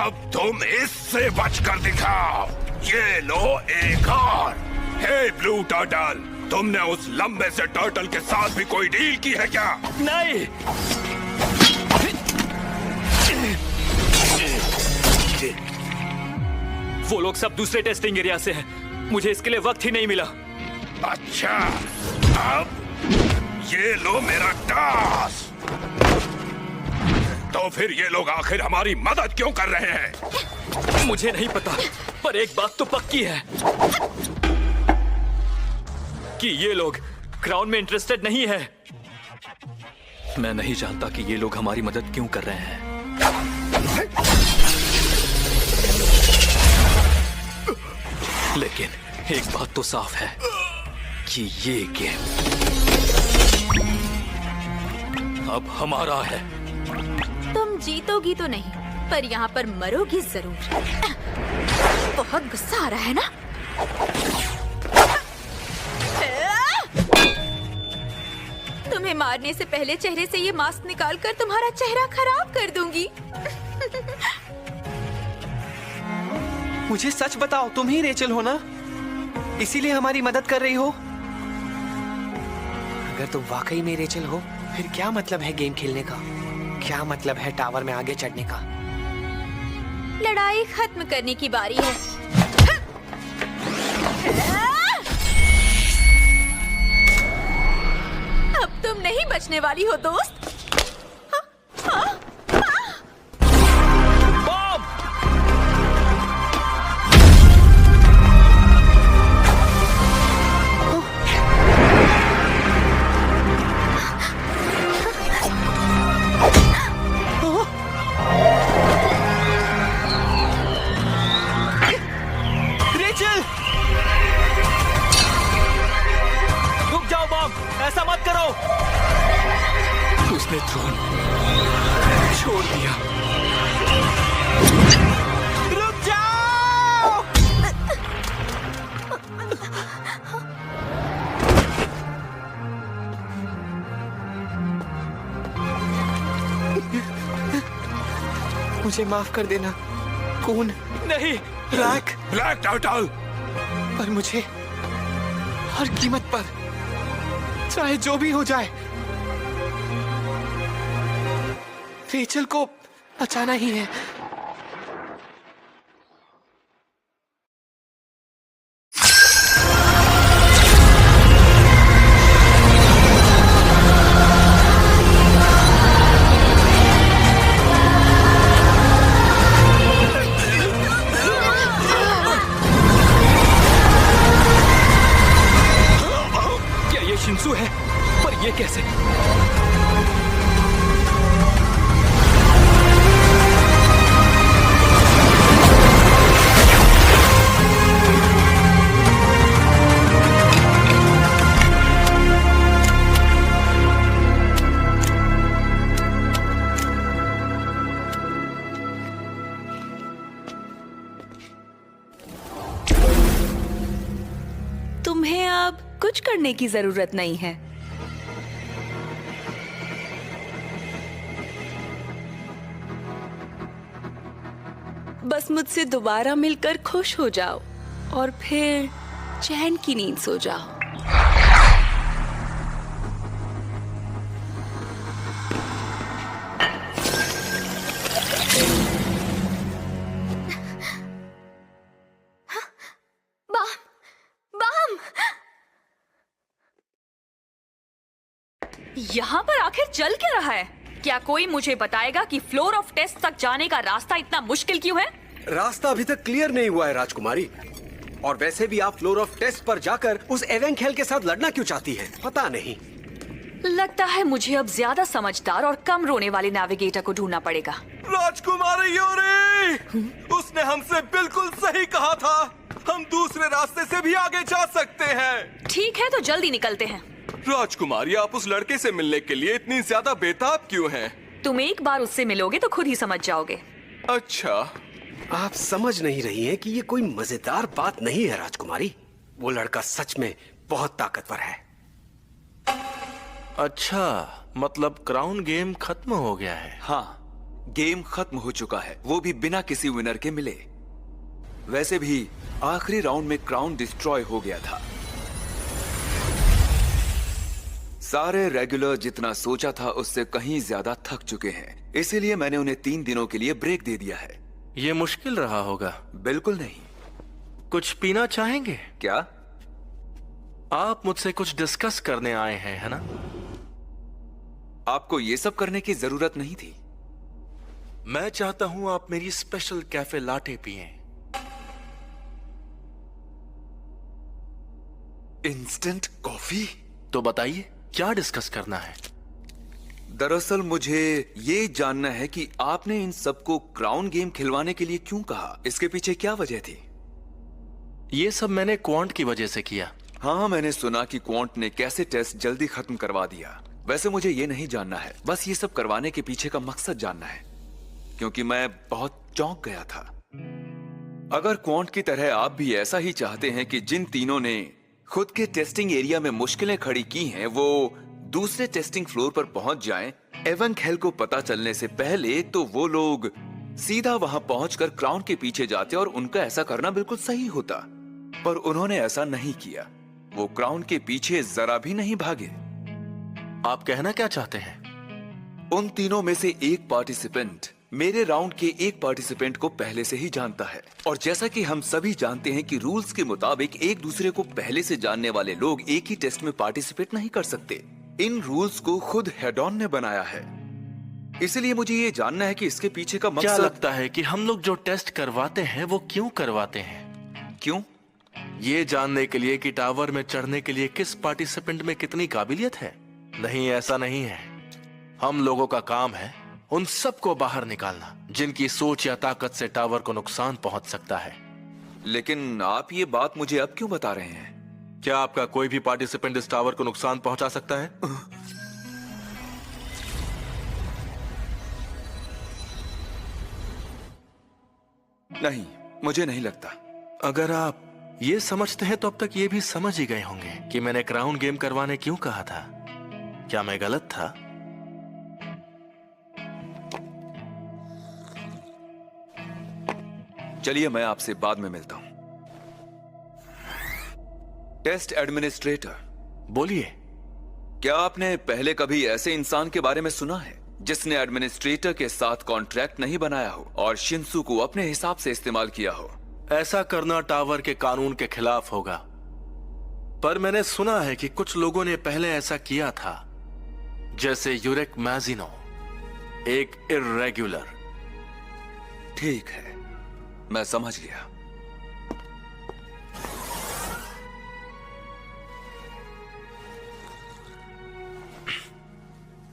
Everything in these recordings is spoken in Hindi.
अब तुम इससे बचकर दिखाओ। ये लो एक और। हे ब्लू टर्टल, तुमने उस लंबे से टर्टल के साथ भी कोई डील की है क्या? नहीं। वो लोग सब दूसरे टेस्टिंग एरिया से हैं। मुझे इसके लिए वक्त ही नहीं मिला। अच्छा, अब ये लो मेरा टास्क। तो फिर ये लोग आखिर हमारी मदद क्यों कर रहे हैं? मुझे नहीं पता, पर एक बात तो पक्की है कि ये लोग क्राउन में इंटरेस्टेड नहीं है। मैं नहीं जानता कि ये लोग हमारी मदद क्यों कर रहे हैं। लेकिन एक बात तो साफ है कि ये गेम अब हमारा है। तुम जीतोगी तो नहीं, पर यहाँ पर मरोगी जरूर। बहुत गुस्सा आ रहा है ना? तुम्हें मारने से पहले चेहरे से ये मास्क निकालकर तुम्हारा चेहरा खराब कर दूंगी। मुझे सच बताओ, तुम ही रेचल हो ना? इसीलिए हमारी मदद कर रही हो? अगर तुम वाकई में रेचल हो, फिर क्या मतलब है गेम खेलने का? क्या मतलब है टावर में आगे चढ़ने का? लड़ाई खत्म करने की बारी है। अब तुम नहीं बचने वाली हो दोस्त। ऐसा मत करो। उसने थ्रोन छोड़ दिया। रुक जाओ! मुझे माफ कर देना कून। नहीं। Black turtle. पर मुझे हर कीमत पर, चाहे जो भी हो जाए, रेचल को बचाना ही है। क्या ये शिंसू है? पर ये कैसे? तुम्हें अब कुछ करने की जरूरत नहीं है। बस मुझसे दोबारा मिलकर खुश हो जाओ और फिर चैन की नींद सो जाओ। यहाँ पर आखिर चल क्या रहा है? क्या कोई मुझे बताएगा कि फ्लोर ऑफ टेस्ट तक जाने का रास्ता इतना मुश्किल क्यों है? रास्ता अभी तक क्लियर नहीं हुआ है राजकुमारी। और वैसे भी आप फ्लोर ऑफ टेस्ट पर जाकर उस एवेंखेल के साथ लड़ना क्यों चाहती हैं? पता नहीं। लगता है मुझे अब ज्यादा समझदार और कम रोने वाले नेविगेटर को ढूंढना पड़ेगा। राजकुमारी योरी, उसने हमसे बिल्कुल सही कहा था। हम दूसरे रास्ते से भी आगे जा सकते हैं। ठीक है, तो जल्दी निकलते हैं। राजकुमारी, आप उस लड़के से मिलने के लिए इतनी ज्यादा बेताब क्यों हैं? तुम एक बार उससे मिलोगे तो खुद ही समझ जाओगे। अच्छा, आप समझ नहीं रही हैं कि ये कोई मजेदार बात नहीं है राजकुमारी। वो लड़का सच में बहुत ताकतवर है। अच्छा, मतलब क्राउन गेम खत्म हो गया है? हाँ, गेम खत्म हो चुका है, वो भी बिना किसी विनर के मिले। वैसे भी आखिरी राउंड में क्राउन डिस्ट्रॉय हो गया था। सारे रेगुलर जितना सोचा था उससे कहीं ज्यादा थक चुके हैं, इसीलिए मैंने उन्हें 3 दिनों के लिए ब्रेक दे दिया है। ये मुश्किल रहा होगा। बिल्कुल नहीं। कुछ पीना चाहेंगे? क्या? आप मुझसे कुछ डिस्कस करने आए हैं, है ना? आपको ये सब करने की जरूरत नहीं थी। मैं चाहता हूं आप मेरी स्पेशल कैफे लाटे पिएं। Instant coffee? तो बताइए क्या डिस्कस करना है? दरअसल मुझे ये जानना है कि आपने इन सबको क्राउन गेम खिलवाने के लिए क्यों कहा। इसके पीछे क्या वजह थी? ये सब मैंने क्वांट की वजह से किया। हाँ, मैंने सुना कि क्वांट ने कैसे टेस्ट जल्दी खत्म करवा दिया। वैसे मुझे ये नहीं जानना है, बस ये सब करवाने के पीछे का मकसद जानना है, क्योंकि मैं बहुत चौंक गया था। अगर क्वांट की तरह आप भी ऐसा ही चाहते हैं कि जिन तीनों ने खुद के टेस्टिंग एरिया में मुश्किलें खड़ी की हैं वो दूसरे टेस्टिंग फ्लोर पर पहुंच जाएं एवेंखेल को पता चलने से पहले, तो वो लोग सीधा वहां पहुंचकर क्राउन के पीछे जाते और उनका ऐसा करना बिल्कुल सही होता। पर उन्होंने ऐसा नहीं किया। वो क्राउन के पीछे जरा भी नहीं भागे। आप कहना क्या चाहते हैं? उन तीनों में से एक पार्टिसिपेंट मेरे राउंड के एक पार्टिसिपेंट को पहले से ही जानता है, और जैसा कि हम सभी जानते हैं कि रूल्स के मुताबिक एक दूसरे को पहले से जानने वाले लोग एक ही टेस्ट में पार्टिसिपेट नहीं कर सकते। इन रूल्स को खुद हेडॉन ने बनाया है, इसलिए मुझे ये जानना है कि इसके पीछे का मकसद। क्या लगता है कि हम लोग जो टेस्ट करवाते हैं वो क्यों करवाते हैं? क्यों? ये जानने के लिए कि टावर में चढ़ने के लिए किस पार्टिसिपेंट में कितनी काबिलियत है। नहीं, ऐसा नहीं है। हम लोगों का काम है उन सबको बाहर निकालना जिनकी सोच या ताकत से टावर को नुकसान पहुंच सकता है। लेकिन आप ये बात मुझे अब क्यों बता रहे हैं? क्या आपका कोई भी पार्टिसिपेंट इस टावर को नुकसान पहुंचा सकता है? नहीं, मुझे नहीं लगता। अगर आप ये समझते हैं तो अब तक ये भी समझ ही गए होंगे कि मैंने क्राउन गेम करवाने क्यों कहा था। क्या मैं गलत था? चलिए, मैं आपसे बाद में मिलता हूं। टेस्ट एडमिनिस्ट्रेटर, बोलिए। क्या आपने पहले कभी ऐसे इंसान के बारे में सुना है जिसने एडमिनिस्ट्रेटर के साथ कॉन्ट्रैक्ट नहीं बनाया हो और शिंसू को अपने हिसाब से इस्तेमाल किया हो? ऐसा करना टावर के कानून के खिलाफ होगा, पर मैंने सुना है कि कुछ लोगों ने पहले ऐसा किया था, जैसे यूरेक मैजिनो, एक इर्रेगुलर। ठीक है, मैं समझ गया।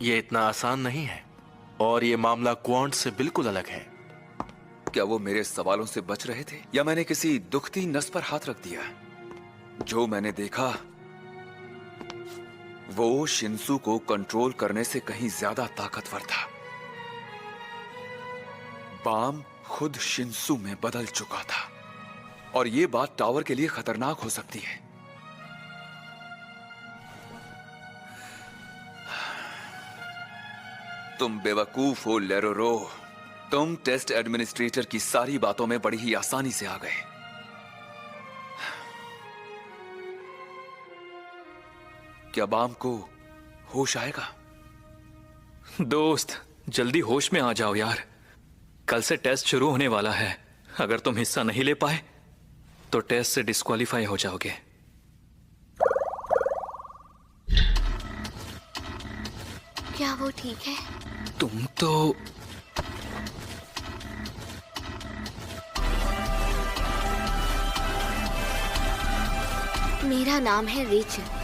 ये इतना आसान नहीं है, और ये मामला क्वांट से बिल्कुल अलग है। क्या वो मेरे सवालों से बच रहे थे, या मैंने किसी दुखती नस पर हाथ रख दिया? जो मैंने देखा वो शिंसू को कंट्रोल करने से कहीं ज्यादा ताकतवर था। बाम खुद शिंसू में बदल चुका था, और ये बात टावर के लिए खतरनाक हो सकती है। तुम बेवकूफ हो लेरोरो। तुम टेस्ट एडमिनिस्ट्रेटर की सारी बातों में बड़ी ही आसानी से आ गए। क्या बाम को होश आएगा? दोस्त, जल्दी होश में आ जाओ यार। कल से टेस्ट शुरू होने वाला है। अगर तुम हिस्सा नहीं ले पाए तो टेस्ट से डिस्क्वालीफाई हो जाओगे। क्या वो ठीक है? तुम तो मेरा नाम है रेचल।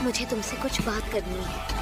मुझे तुमसे कुछ बात करनी है।